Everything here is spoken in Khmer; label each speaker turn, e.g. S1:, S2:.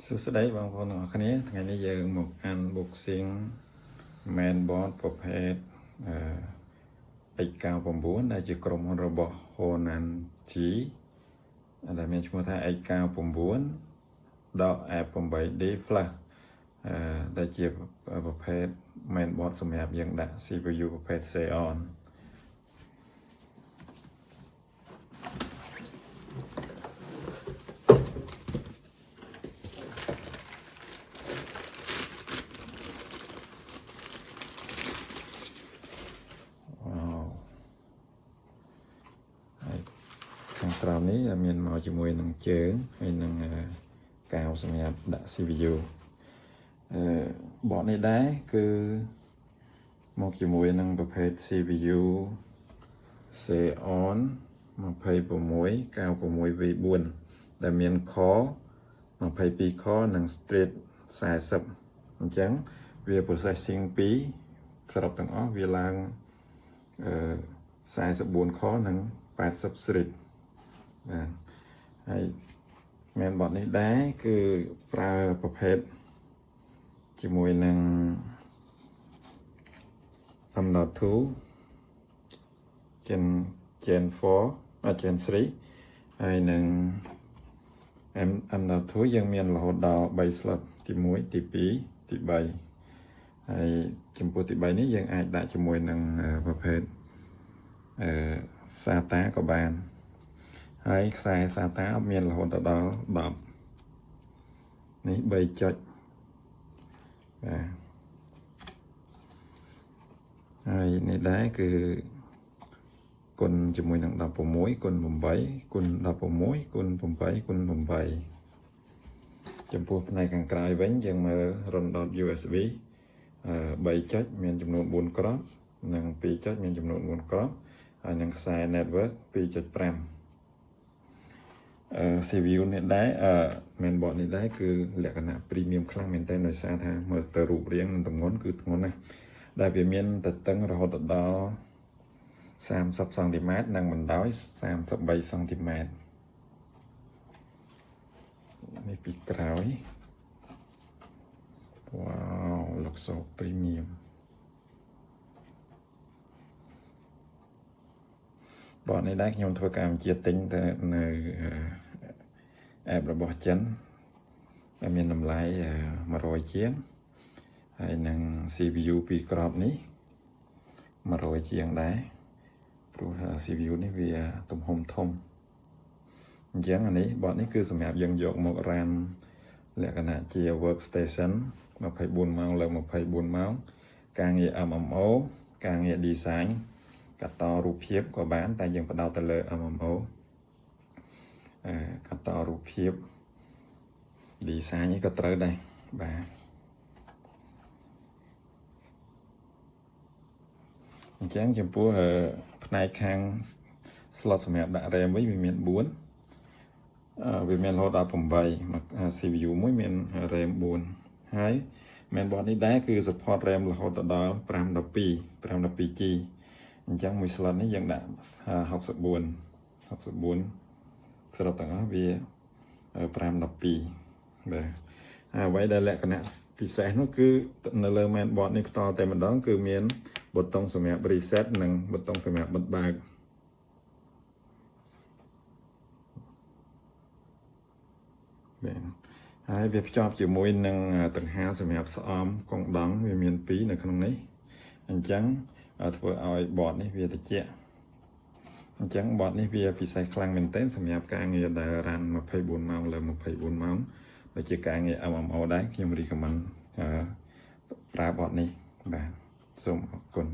S1: សួស្តីបងប្អូនទាំងអស់គ្នាថ្ងៃនេះយើងមក unboxing mainboard ប្រភេទX99 ដែលជាក្រុមហ៊ុនរបស់ Honanji ដែលមានឈ្មោះថា X99 F8D Plus ដែលជាប្រភេទ mainboard សម្រាប់យើងដាក់ CPU ប្រភេទ Xeonខាងក្រោមនេះមានមកជាមួយនឹងជើងហើយនឹងកាវសម្រាប់ដាក់ CPU បតនេះដែរគឺមកជាមួយនឹងប្រភេទ CPU Xeon 2696V4 ដែលមាន Core 22 Core និង Street 40អញ្ចឹងវា processing 2សរុបទាំងអស់វាឡើង44 Core និង80 Street បាទហើយមានបទនេះដែរគឺប្រើប្រភេទជាមួយនឹង M.2 Gen 4 Gen 3ហើយនឹង M.2 យើងមានរហូតដល់3 slot ទី1ទី2ទី3ហើយចំពោះទី3នេះយើងអាចដាក់ជាមួយនឹងប្រភេទSATA ក៏បានហើយខ្សែ SATA មានរហូតដល់10នេះ3ចុចបាទហើយនេះដែរគឺគុណជាមួយនឹង16គុណ8គុណ16គុណ8គុណ8ចំពោះផ្នែកខាងក្រោយវិញយើងមើល run.usb 3ចុចមានចំនួន4គ្រាប់និង2ចុចមានចំនួន4គ្រាប់ហើយនឹងខ្សែ network 2.5CPU នេះដែរmainboard នេះដែរគឺលក្ខណៈ premium ខ្លាំងមែនទែនដោយសារថាមើលទៅរូបរាងនិងទម្ងន់គឺធ្ងន់ណាស់ដែលវាមានទទឹងរហូតដល់30 សង់ទីម៉ែត្រនិងបណ្ដោយ33 សង់ទីម៉ែត្រនេះពីក្រោយវ៉ាវ looks so premium បទនេះដែរខ្ញុំធ្វើការបញ្ជាទិញទៅនៅ app របស់ចិនដែលមានតម្លៃ100ជាងហើយនឹង CPU ពីក្របនេះ100ជាងដែរព្រោះ CPU នេះវាទំហំធំអញ្ចឹងអានេះបទនេះគឺសម្រាប់យើងយកមក RAM លក្ខណៈជា workstation 24 ម៉ោងលើ24 ម៉ោងការងារ MMO ការងារ design កាត់តរូបភាពក៏បានតែយើងផ្ដោតទៅលើ MMO កាត់តរូបភាព design នេះក៏ត្រូវដែរបាទអញ្ចឹងចំពោះផ្នែកខាង slot សម្រាប់ដាក់ RAM វិញវាមាន4វាមានរហូតដល់8 CPU មួយមាន RAM 4ហើយ mainboard នេះដែរគឺ support RAM រហូតដល់512G អញ្ចឹងមួយ slot នេះយើងដាក់64សរុបទាំងអស់វា512បាទហើយអ្វីដែលលក្ខណៈពិសេសនោះគឺនៅលើ mainboard នេះផ្ទាល់តែម្ដងគឺមានប៊ូតុងសម្រាប់ reset និងប៊ូតុងសម្រាប់បិទបើកបាទហើយវាភ្ជាប់ជាមួយនឹងតង្ហាសម្រាប់ស្អំកងដង់វាមាន2នៅក្នុងនេះអញ្ចឹងធ្វើឲ្យ board នេះវាត្រជាក់អញ្ចឹង board នេះវាពិសេសខ្លាំងមែនទែនសម្រាប់ការងារដែល run 24 ម៉ោងលើ24 ម៉ោងដូចជាការងារ MMO ដែរខ្ញុំ recommend ប្រើ board នេះបាទសូមអរគុណ